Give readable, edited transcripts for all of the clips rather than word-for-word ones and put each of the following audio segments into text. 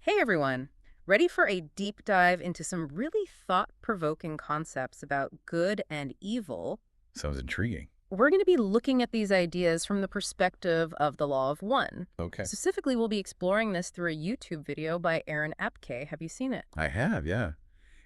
Hey everyone! Ready for a deep dive into some really thought-provoking concepts about good and evil? Sounds intriguing. We're going to be looking at these ideas from the perspective of the Law of One. Okay. Specifically, we'll be exploring this through a YouTube video by Aaron Apke. Have you seen it? I have, yeah.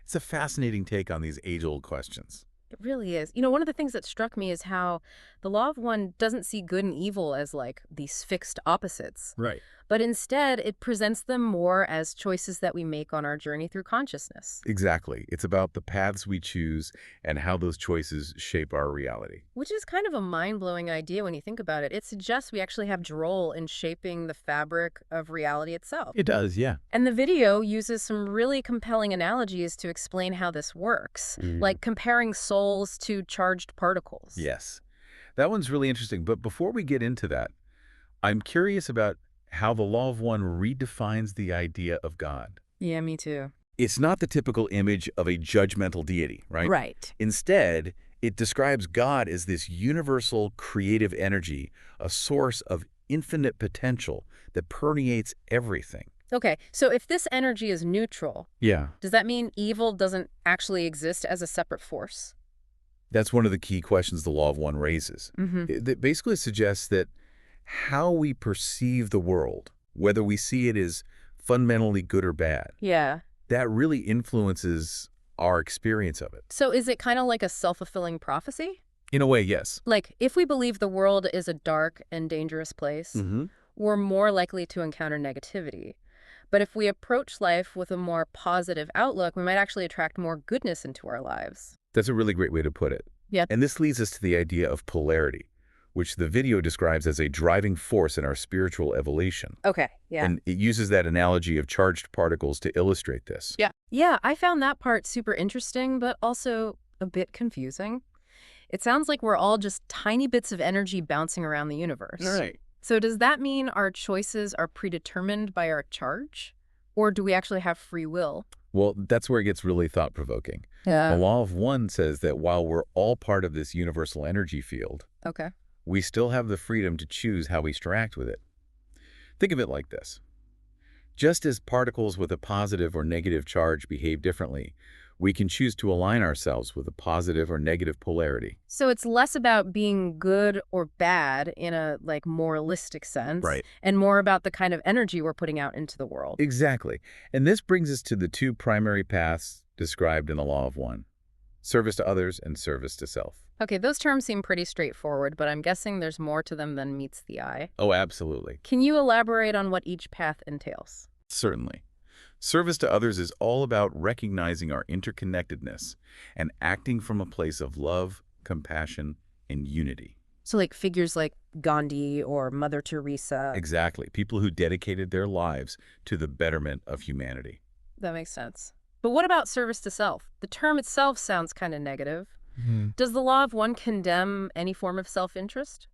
It's a fascinating take on these age-old questions. It really is. You know, one of the things that struck me is how the Law of One doesn't see good and evil as like these fixed opposites, Right. but instead it presents them more as choices that we make on our journey through consciousness. Exactly. It's about the paths we choose and how those choices shape our reality. Which is kind of a mind-blowing idea when you think about it. It suggests we actually have a role in shaping the fabric of reality itself. It does, yeah. And the video uses some really compelling analogies to explain how this works, like comparing souls to charged particles. Yes. That one's really interesting. But before we get into that, I'm curious about how the Law of One redefines the idea of God. Yeah, me too. It's not the typical image of a judgmental deity, right? Right. Instead, it describes God as this universal creative energy, a source of infinite potential that permeates everything. Okay, so if this energy is neutral, Yeah. does that mean evil doesn't actually exist as a separate force? That's one of the key questions the Law of One raises. Mm-hmm. It basically suggests that how we perceive the world, whether we see it as fundamentally good or bad, Yeah. that really influences our experience of it. So is it kind of like a self-fulfilling prophecy? In a way, yes. Like, if we believe the world is a dark and dangerous place, Mm-hmm. we're more likely to encounter negativity. But if we approach life with a more positive outlook, we might actually attract more goodness into our lives. That's a really great way to put it. Yeah. And this leads us to the idea of polarity, which the video describes as a driving force in our spiritual evolution. Okay, yeah. And it uses that analogy of charged particles to illustrate this. Yeah, I found that part super interesting, but also a bit confusing. It sounds like we're all just tiny bits of energy bouncing around the universe. Right. So does that mean our choices are predetermined by our charge? Or do we actually have free will? Well, that's where it gets really thought-provoking. Yeah. The Law of One says that while we're all part of this universal energy field, Okay. we still have the freedom to choose how we interact with it. Think of it like this. Just as particles with a positive or negative charge behave differently, we can choose to align ourselves with a positive or negative polarity. So it's less about being good or bad in a like moralistic sense, Right. and more about the kind of energy we're putting out into the world. Exactly. And this brings us to the two primary paths described in the Law of One: service to others and service to self. Okay, those terms seem pretty straightforward, but I'm guessing there's more to them than meets the eye. Oh, absolutely. Can you elaborate on what each path entails? Certainly. Service to others is all about recognizing our interconnectedness and acting from a place of love, compassion, and unity. So like figures like Gandhi or Mother Teresa. Exactly. People who dedicated their lives to the betterment of humanity. That makes sense. But what about service to self? The term itself sounds kind of negative. Does the Law of One condemn any form of self-interest?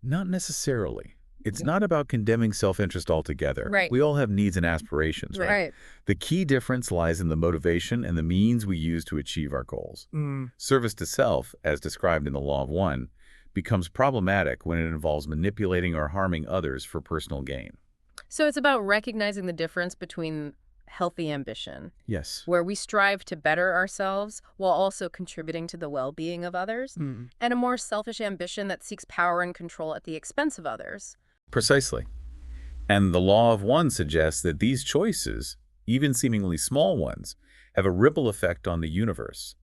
Not necessarily. It's not about condemning self-interest altogether. Right. We all have needs and aspirations, right? Right. The key difference lies in the motivation and the means we use to achieve our goals. Service to self, as described in the Law of One, becomes problematic when it involves manipulating or harming others for personal gain. So it's about recognizing the difference between healthy ambition, Yes. where we strive to better ourselves while also contributing to the well-being of others, and a more selfish ambition that seeks power and control at the expense of others. Precisely. And the Law of One suggests that these choices, even seemingly small ones, have a ripple effect on the universe,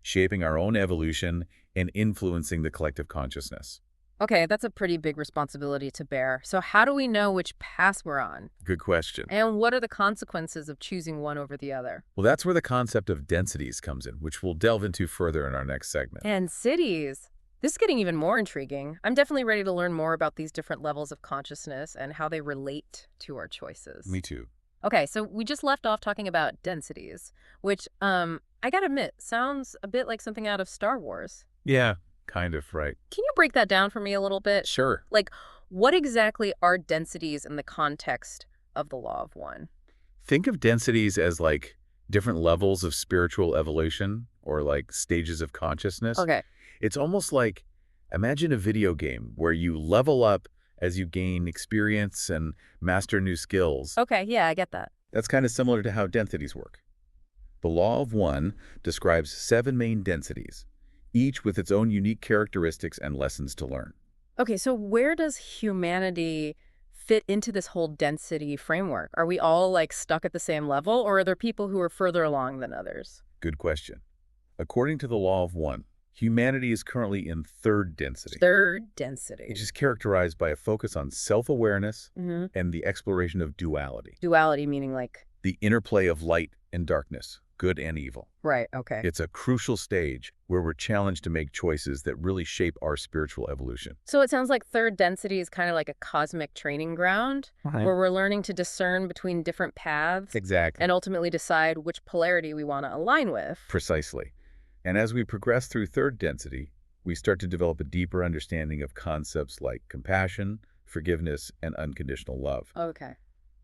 shaping our own evolution and influencing the collective consciousness. Okay, that's a pretty big responsibility to bear. So how do we know which path we're on? Good question. And what are the consequences of choosing one over the other? Well, that's where the concept of densities comes in, which we'll delve into further in our next segment. And cities. This is getting even more intriguing. I'm definitely ready to learn more about these different levels of consciousness and how they relate to our choices. Me too. Okay, so we just left off talking about densities, which, I gotta admit, sounds a bit like something out of Star Wars. Yeah, kind of, right. Can you break that down for me a little bit? Sure. Like, what exactly are densities in the context of the Law of One? Think of densities as like different levels of spiritual evolution or like stages of consciousness. Okay. It's almost like, imagine a video game where you level up as you gain experience and master new skills. Okay, yeah, I get that. That's kind of similar to how densities work. The law of one describes 7 main densities, each with its own unique characteristics and lessons to learn. Okay, so where does humanity fit into this whole density framework? Are we all like stuck at the same level, or are there people who are further along than others? Good question. According to the law of one, humanity is currently in third density, Third which density. is characterized by a focus on self-awareness Hmm. and the exploration of duality, Duality meaning like, the interplay of light and darkness, good and evil. right, okay. It's a crucial stage where we're challenged to make choices that really shape our spiritual evolution. So it sounds like third density is kind of like a cosmic training ground Right. where we're learning to discern between different paths Exactly. and ultimately decide which polarity we want to align with. Precisely. And as we progress through third density, we start to develop a deeper understanding of concepts like compassion, forgiveness, and unconditional love. Okay.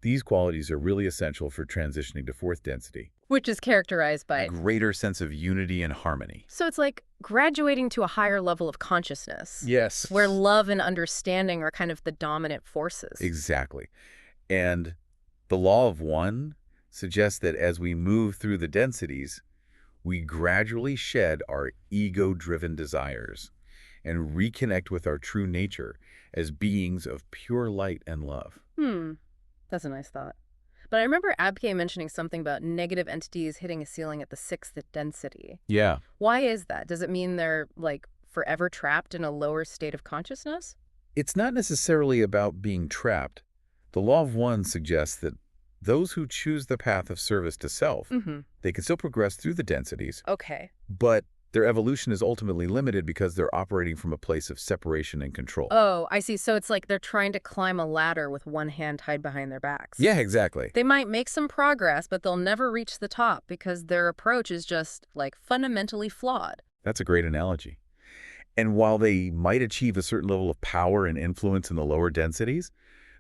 These qualities are really essential for transitioning to fourth density. Which is characterized A by. greater sense of unity and harmony. So it's like graduating to a higher level of consciousness, Yes. where love and understanding are kind of the dominant forces. Exactly. And the law of one suggests that as we move through the densities, we gradually shed our ego-driven desires and reconnect with our true nature as beings of pure light and love. That's a nice thought. But I remember Abke mentioning something about negative entities hitting a ceiling at the sixth density. Yeah. Why is that? Does it mean they're, like, forever trapped in a lower state of consciousness? It's not necessarily about being trapped. The law of one suggests that those who choose the path of service to self, they can still progress through the densities, Okay. but their evolution is ultimately limited because they're operating from a place of separation and control. Oh, I see. So it's like they're trying to climb a ladder with one hand tied behind their backs. Yeah, exactly. They might make some progress, but they'll never reach the top because their approach is just, like, fundamentally flawed. That's a great analogy. And while they might achieve a certain level of power and influence in the lower densities,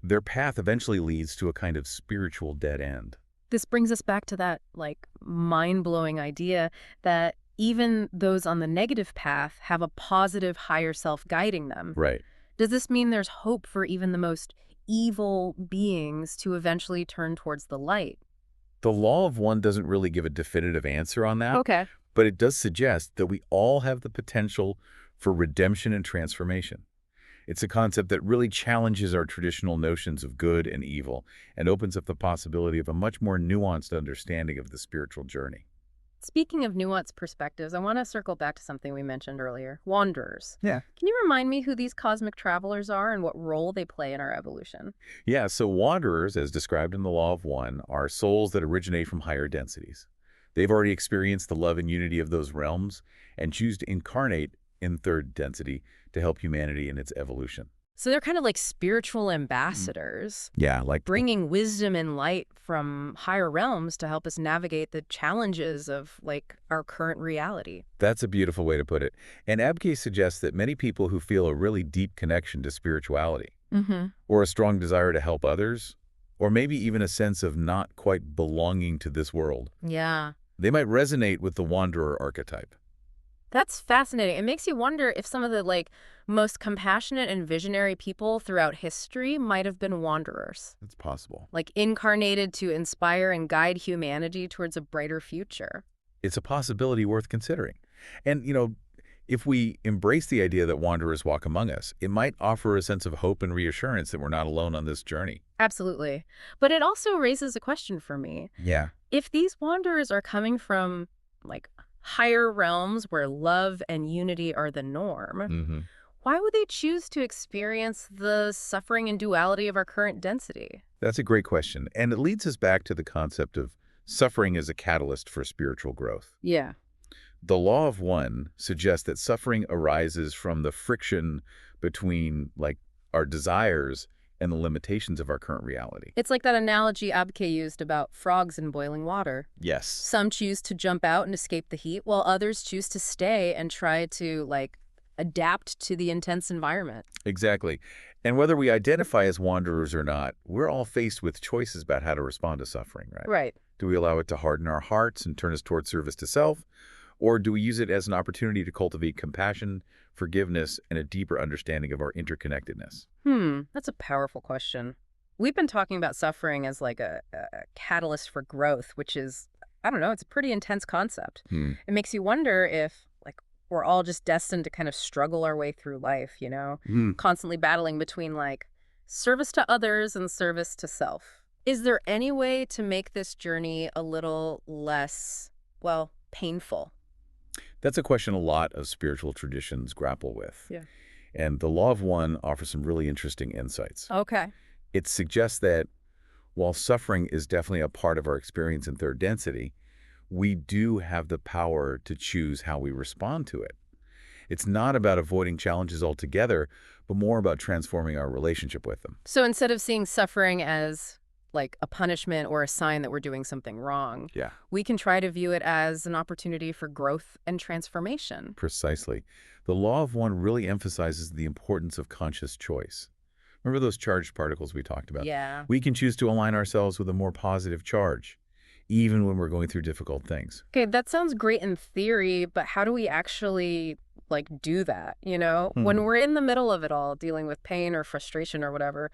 their path eventually leads to a kind of spiritual dead end. This brings us back to that, like, mind-blowing idea that even those on the negative path have a positive higher self guiding them. Right. Does this mean there's hope for even the most evil beings to eventually turn towards the light? The law of one doesn't really give a definitive answer on that, Okay. but it does suggest that we all have the potential for redemption and transformation. It's a concept that really challenges our traditional notions of good and evil and opens up the possibility of a much more nuanced understanding of the spiritual journey. Speaking of nuanced perspectives, I want to circle back to something we mentioned earlier, wanderers. Yeah. Can you remind me who these cosmic travelers are and what role they play in our evolution? Yeah, so wanderers, as described in the law of one, are souls that originate from higher densities. They've already experienced the love and unity of those realms and choose to incarnate in third density to help humanity in its evolution. So they're kind of like spiritual ambassadors, Yeah, like bringing wisdom and light from higher realms to help us navigate the challenges of, like, our current reality. that's a beautiful way to put it. And Abke suggests that many people who feel a really deep connection to spirituality, or a strong desire to help others, or maybe even a sense of not quite belonging to this world, Yeah. they might resonate with the wanderer archetype. That's fascinating. It makes you wonder if some of the, like, most compassionate and visionary people throughout history might have been wanderers, It's possible. like incarnated to inspire and guide humanity towards a brighter future. It's a possibility worth considering. And, if we embrace the idea that wanderers walk among us, it might offer a sense of hope and reassurance that we're not alone on this journey. Absolutely. But it also raises a question for me. Yeah. If these wanderers are coming from, like, higher realms where love and unity are the norm, why would they choose to experience the suffering and duality of our current density? That's a great question. And it leads us back to the concept of suffering as a catalyst for spiritual growth. Yeah. The law of one suggests that suffering arises from the friction between, like, our desires and the limitations of our current reality. It's like that analogy Abke used about frogs in boiling water. Yes. Some choose to jump out and escape the heat, while others choose to stay and try to, like, adapt to the intense environment. Exactly. And whether we identify as wanderers or not, we're all faced with choices about how to respond to suffering, right? Right. Do we allow it to harden our hearts and turn us toward service to self? Or do we use it as an opportunity to cultivate compassion, forgiveness, and a deeper understanding of our interconnectedness? That's a powerful question. we've been talking about suffering as like a catalyst for growth, which is, I don't know, it's a pretty intense concept. Hmm. It makes you wonder if, like, we're all just destined to kind of struggle our way through life, Hmm. constantly battling between, like, service to others and service to self. Is there any way to make this journey a little less, well, painful? That's a question a lot of spiritual traditions grapple with. Yeah. And the Law of One offers some really interesting insights. Okay. It suggests that while suffering is definitely a part of our experience in third density, we do have the power to choose how we respond to it. It's not about avoiding challenges altogether, but more about transforming our relationship with them. So instead of seeing suffering as like a punishment or a sign that we're doing something wrong, Yeah, we can try to view it as an opportunity for growth and transformation. precisely. The Law of One really emphasizes the importance of conscious choice. Remember those charged particles we talked about? Yeah. We can choose to align ourselves with a more positive charge, even when we're going through difficult things. Okay, that sounds great in theory, but how do we actually like do that? When Hmm. we're in the middle of it all, dealing with pain or frustration or whatever,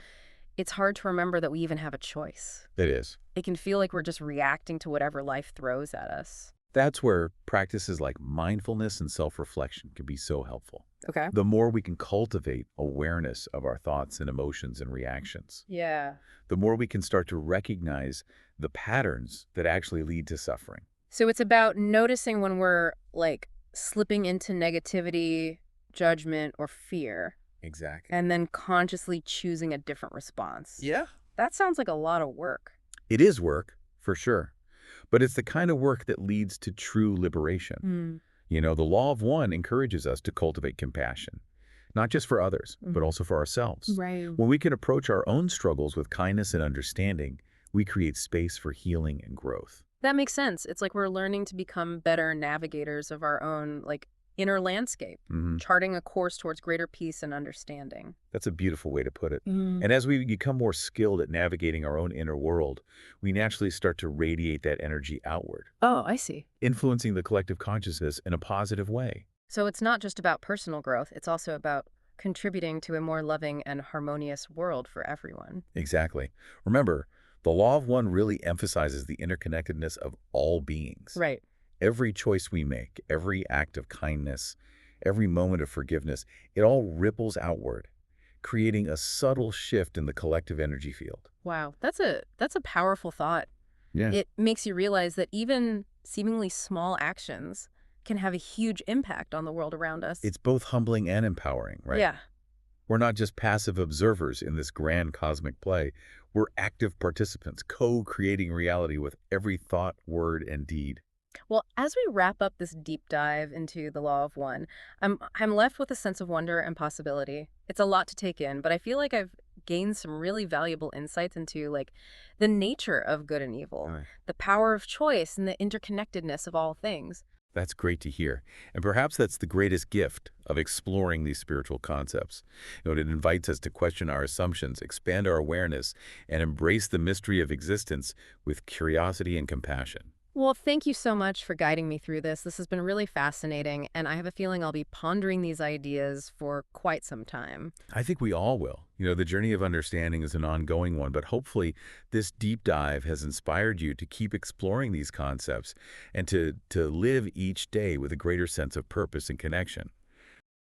it's hard to remember that we even have a choice. It is. It can feel like we're just reacting to whatever life throws at us. That's where practices like mindfulness and self-reflection can be so helpful. Okay. The more we can cultivate awareness of our thoughts and emotions and reactions, Yeah. the more we can start to recognize the patterns that actually lead to suffering. So it's about noticing when we're like slipping into negativity, judgment, or fear, Exactly. and then consciously choosing a different response. Yeah. That sounds like a lot of work. It is work, for sure. But it's the kind of work that leads to true liberation. Hmm. The Law of One encourages us to cultivate compassion, not just for others, but also for ourselves. Right. When we can approach our own struggles with kindness and understanding, we create space for healing and growth. That makes sense. It's like we're learning to become better navigators of our own, like, inner landscape, Mhm. charting a course towards greater peace and understanding. That's a beautiful way to put it. Mm. And as we become more skilled at navigating our own inner world, we naturally start to radiate that energy outward, Oh, I see. influencing the collective consciousness in a positive way. So it's not just about personal growth, it's also about contributing to a more loving and harmonious world for everyone. Exactly. Remember, the Law of One really emphasizes the interconnectedness of all beings. Right. Every choice we make, every act of kindness, every moment of forgiveness, it all ripples outward, creating a subtle shift in the collective energy field. Wow, that's a powerful thought. Yeah. It makes you realize that even seemingly small actions can have a huge impact on the world around us. It's both humbling and empowering, right? Yeah. We're not just passive observers in this grand cosmic play. We're active participants, co-creating reality with every thought, word, and deed. Well, as we wrap up this deep dive into the Law of One, I'm left with a sense of wonder and possibility. It's a lot to take in, but I feel like I've gained some really valuable insights into like the nature of good and evil, Right. the power of choice, and the interconnectedness of all things. That's great to hear. And perhaps that's the greatest gift of exploring these spiritual concepts. It invites us to question our assumptions, expand our awareness, and embrace the mystery of existence with curiosity and compassion. Well, thank you so much for guiding me through this. This has been really fascinating, and I have a feeling I'll be pondering these ideas for quite some time. I think we all will. The journey of understanding is an ongoing one, but hopefully this deep dive has inspired you to keep exploring these concepts and to live each day with a greater sense of purpose and connection.